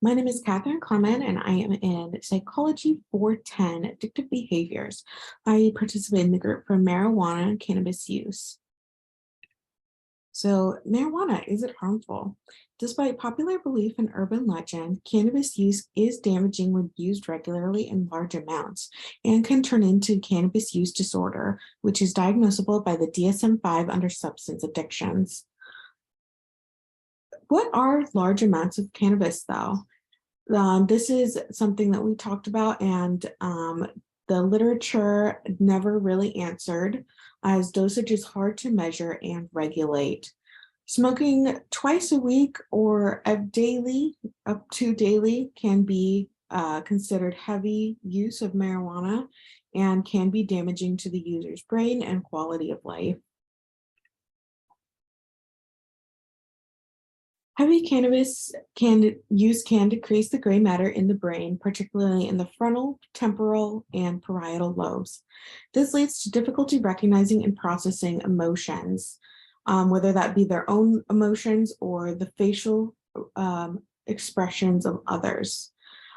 My name is Katherine Cleman, and I am in Psychology 410 Addictive Behaviors. I participate in the group for marijuana and cannabis use. So, marijuana, is it harmful? Despite popular belief and urban legend, cannabis use is damaging when used regularly in large amounts and can turn into cannabis use disorder, which is diagnosable by the DSM-5 under substance addictions. What are large amounts of cannabis, though? This is something that we talked about, and the literature never really answered, as dosage is hard to measure and regulate. Smoking twice a week or daily, up to daily, can be considered heavy use of marijuana and can be damaging to the user's brain and quality of life. Heavy cannabis use can decrease the gray matter in the brain, particularly in the frontal, temporal, and parietal lobes. This leads to difficulty recognizing and processing emotions, whether that be their own emotions or the facial expressions of others.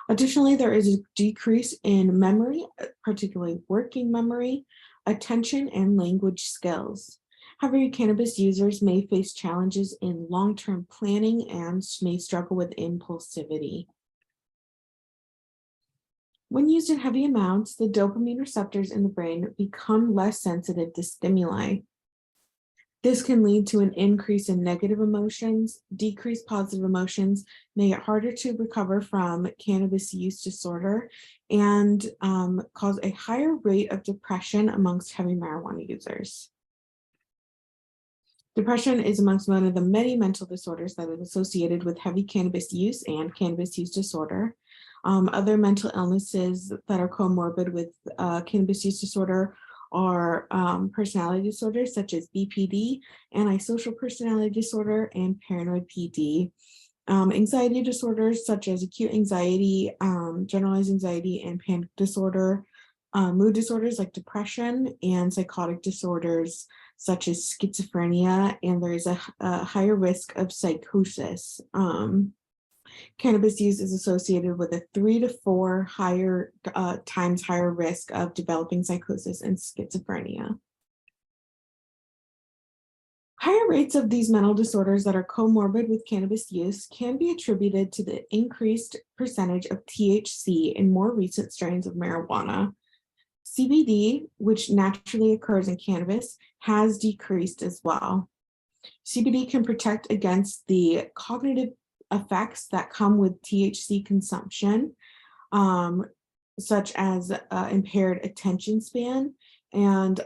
Additionally, there is a decrease in memory, particularly working memory, attention, and language skills. Heavy cannabis users may face challenges in long-term planning and may struggle with impulsivity. When used in heavy amounts, the dopamine receptors in the brain become less sensitive to stimuli. This can lead to an increase in negative emotions, decreased positive emotions, make it harder to recover from cannabis use disorder, and cause a higher rate of depression amongst heavy marijuana users. Depression is amongst one of the many mental disorders that is associated with heavy cannabis use and cannabis use disorder. Other mental illnesses that are comorbid with cannabis use disorder are personality disorders such as BPD, antisocial personality disorder, and paranoid PD. Anxiety disorders such as acute anxiety, generalized anxiety, and panic disorder, mood disorders like depression, and psychotic disorders such as schizophrenia, and there is a higher risk of psychosis. Cannabis use is associated with a 3 to 4 times higher risk of developing psychosis and schizophrenia. Higher rates of these mental disorders that are comorbid with cannabis use can be attributed to the increased percentage of THC in more recent strains of marijuana. CBD, which naturally occurs in cannabis, has decreased as well. CBD can protect against the cognitive effects that come with THC consumption, such as impaired attention span. And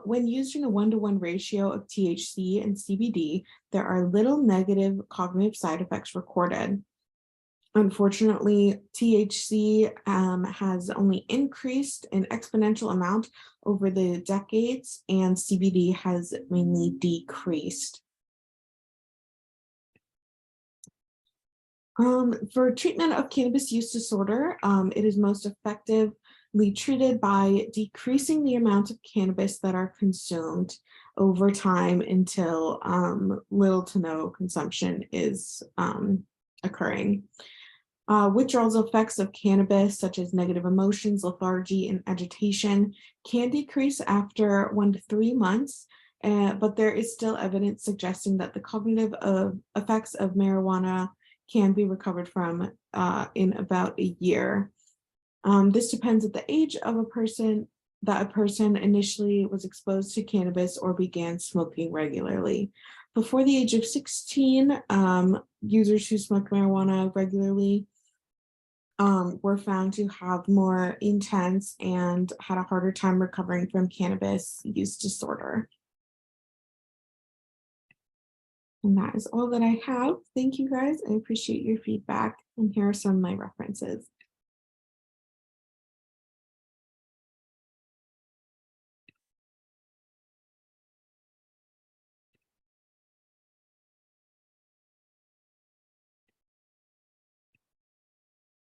when used in a 1-to-1 ratio of THC and CBD, there are little negative cognitive side effects recorded. Unfortunately, THC has only increased an exponential amount over the decades, and CBD has mainly decreased. For treatment of cannabis use disorder, it is most effectively treated by decreasing the amount of cannabis that are consumed over time until little to no consumption is occurring. Withdrawal effects of cannabis, such as negative emotions, lethargy, and agitation, can decrease after 1 to 3 months, but there is still evidence suggesting that the cognitive effects of marijuana can be recovered from in about a year. This depends on the age of a person, that a person initially was exposed to cannabis or began smoking regularly. Before the age of 16, users who smoked marijuana regularly were found to have more intense and had a harder time recovering from cannabis use disorder. And that is all that I have. Thank you guys. I appreciate your feedback. And here are some of my references.